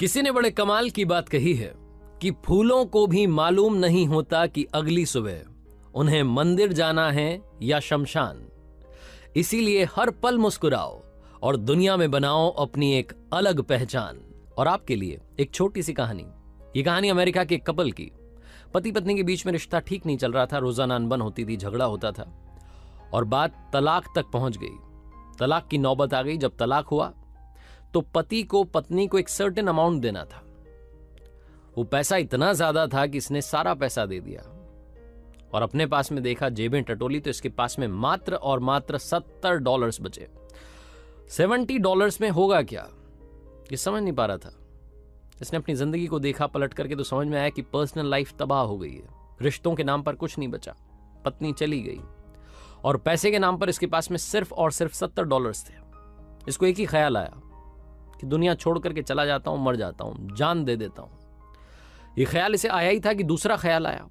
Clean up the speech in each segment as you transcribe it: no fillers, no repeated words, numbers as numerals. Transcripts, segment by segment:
किसी ने बड़े कमाल की बात कही है कि फूलों को भी मालूम नहीं होता कि अगली सुबह उन्हें मंदिर जाना है या शमशान। इसीलिए हर पल मुस्कुराओ और दुनिया में बनाओ अपनी एक अलग पहचान। और आपके लिए एक छोटी सी कहानी। ये कहानी अमेरिका के एक कपल की। पति पत्नी के बीच में रिश्ता ठीक नहीं चल रहा था, रोजाना अनबन होती थी, झगड़ा होता था और बात तलाक तक पहुंच गई। तलाक की नौबत आ गई। जब तलाक हुआ तो पति को पत्नी को एक सर्टेन अमाउंट देना था। वो पैसा इतना ज्यादा था कि इसने सारा पैसा दे दिया और अपने पास में देखा, जेबें टटोली तो इसके पास में मात्र और मात्र $70 बचे। $70 में होगा क्या, ये समझ नहीं पा रहा था। इसने अपनी जिंदगी को देखा पलट करके तो समझ में आया कि पर्सनल लाइफ तबाह हो गई है। रिश्तों के नाम पर कुछ नहीं बचा, पत्नी चली गई और पैसे के नाम पर इसके पास में सिर्फ और सिर्फ $70 थे। इसको एक ही ख्याल आया कि दुनिया छोड़ करके चला जाता हूं, मर जाता हूं, जान दे देता हूं। ये ख्याल इसे आया ही था कि दूसरा ख्याल आया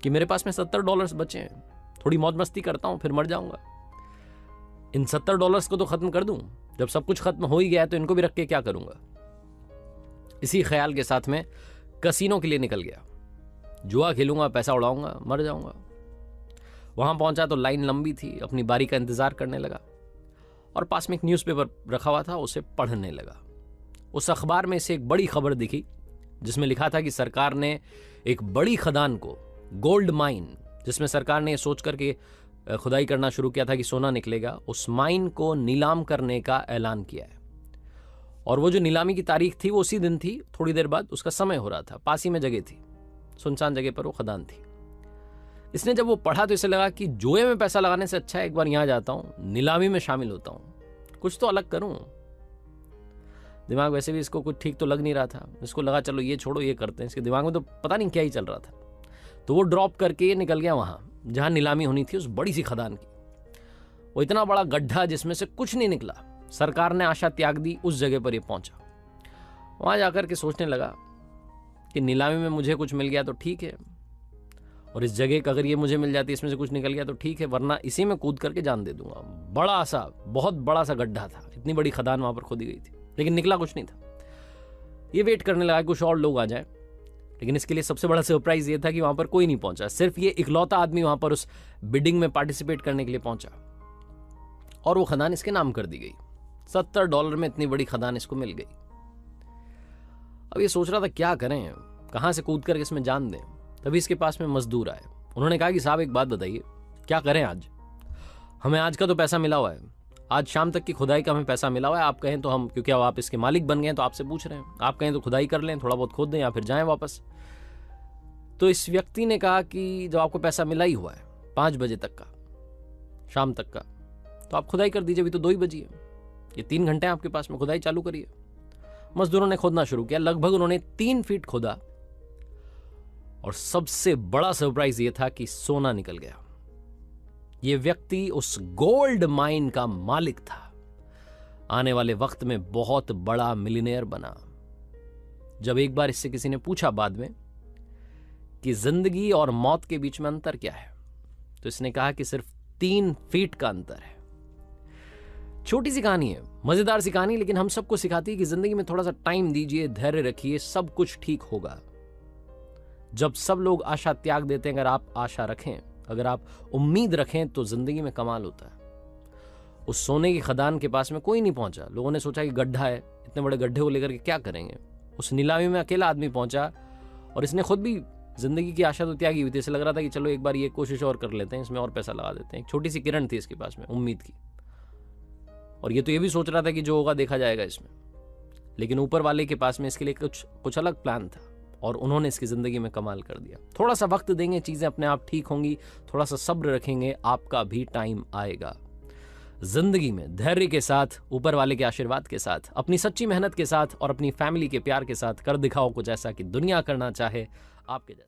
कि मेरे पास में $70 बचे हैं, थोड़ी मौज मस्ती करता हूं, फिर मर जाऊंगा। इन $70 को तो खत्म कर दूं, जब सब कुछ खत्म हो ही गया तो इनको भी रख के क्या करूंगा। इसी ख्याल के साथ में कसीनो के लिए निकल गया। जुआ खेलूंगा, पैसा उड़ाऊंगा, मर जाऊंगा। वहां पहुंचा तो लाइन लंबी थी, अपनी बारी का इंतजार करने लगा और पास में एक न्यूज़पेपर रखा हुआ था, उसे पढ़ने लगा। उस अखबार में इसे एक बड़ी खबर दिखी जिसमें लिखा था कि सरकार ने एक बड़ी खदान को, गोल्ड माइन, जिसमें सरकार ने सोच करके खुदाई करना शुरू किया था कि सोना निकलेगा, उस माइन को नीलाम करने का ऐलान किया है। और वो जो नीलामी की तारीख थी वो उसी दिन थी। थोड़ी देर बाद उसका समय हो रहा था। पास ही में जगह थी, सुनसान जगह पर वो खदान थी। इसने जब वो पढ़ा तो इसे लगा कि जुए में पैसा लगाने से अच्छा है एक बार यहां जाता हूं, नीलामी में शामिल होता हूं, कुछ तो अलग करूं। दिमाग वैसे भी इसको कुछ ठीक तो लग नहीं रहा था। इसको लगा चलो ये छोड़ो, ये करते हैं। इसके दिमाग में तो पता नहीं क्या ही चल रहा था। तो वो ड्रॉप करके निकल गया वहां जहां नीलामी होनी थी, उस बड़ी सी खदान की। वो इतना बड़ा गड्ढा जिसमें से कुछ नहीं निकला। सरकार ने आशा त्याग दी, उस जगह पर ये पहुंचा। वहां जाकर के सोचने लगा कि नीलामी में मुझे कुछ मिल गया तो ठीक है, और इस जगह का अगर ये मुझे मिल जाती, इसमें से कुछ निकल गया तो ठीक है, वरना इसी में कूद करके जान दे दूंगा। बड़ा सा, बहुत बड़ा सा गड्ढा था, इतनी बड़ी खदान वहां पर खोदी गई थी, लेकिन निकला कुछ नहीं था। ये वेट करने लगा कुछ और लोग आ जाए, लेकिन इसके लिए सबसे बड़ा सरप्राइज ये था कि वहां पर कोई नहीं पहुंचा। सिर्फ ये इकलौता आदमी वहां पर उस बिडिंग में पार्टिसिपेट करने के लिए पहुंचा और वो खदान इसके नाम कर दी गई। $70 में इतनी बड़ी खदान इसको मिल गई। अब ये सोच रहा था क्या करें, कहां से कूद करके इसमें जान दें। तभी इसके पास में मजदूर आए। उन्होंने कहा कि साहब एक बात बताइए, क्या करें आज? हमें आज का तो पैसा मिला हुआ है, आज शाम तक की खुदाई का हमें पैसा मिला हुआ है। आप कहें तो हम, क्योंकि अब आप इसके मालिक बन गए हैं तो आपसे पूछ रहे हैं, आप कहें तो खुदाई कर लें, थोड़ा बहुत खोद दें या फिर जाएं वापस। तो इस व्यक्ति ने कहा कि जब आपको पैसा मिला ही हुआ है 5 बजे तक का, शाम तक का, तो आप खुदाई कर दीजिए। अभी तो 2 ही बजी है, ये 3 घंटे आपके पास में, खुदाई चालू करिए। मजदूरों ने खोदना शुरू किया। लगभग उन्होंने 3 फीट खोदा और सबसे बड़ा सरप्राइज ये था कि सोना निकल गया। ये व्यक्ति उस गोल्ड माइन का मालिक था। आने वाले वक्त में बहुत बड़ा मिलियनेयर बना। जब एक बार इससे किसी ने पूछा बाद में कि जिंदगी और मौत के बीच में अंतर क्या है, तो इसने कहा कि सिर्फ 3 फीट का अंतर है। छोटी सी कहानी है, मजेदार सी कहानी, लेकिन हम सबको सिखाती है कि जिंदगी में थोड़ा सा टाइम दीजिए, धैर्य रखिए, सब कुछ ठीक होगा। जब सब लोग आशा त्याग देते हैं, अगर आप आशा रखें, अगर आप उम्मीद रखें, तो जिंदगी में कमाल होता है। उस सोने की खदान के पास में कोई नहीं पहुंचा। लोगों ने सोचा कि गड्ढा है, इतने बड़े गड्ढे को लेकर के क्या करेंगे। उस नीलामी में अकेला आदमी पहुंचा और इसने खुद भी जिंदगी की आशा तो त्यागी हुई थी। इसे लग रहा था कि चलो एक बार ये कोशिश और कर लेते हैं, इसमें और पैसा लगा देते हैं। एक छोटी सी किरण थी इसके पास में उम्मीद की, और ये तो ये भी सोच रहा था कि जो होगा देखा जाएगा इसमें। लेकिन ऊपर वाले के पास में इसके लिए कुछ अलग प्लान था और उन्होंने इसकी जिंदगी में कमाल कर दिया। थोड़ा सा वक्त देंगे, चीजें अपने आप ठीक होंगी। थोड़ा सा सब्र रखेंगे, आपका भी टाइम आएगा। जिंदगी में धैर्य के साथ, ऊपर वाले के आशीर्वाद के साथ, अपनी सच्ची मेहनत के साथ और अपनी फैमिली के प्यार के साथ कर दिखाओ कुछ ऐसा कि दुनिया करना चाहे आपके जैसा।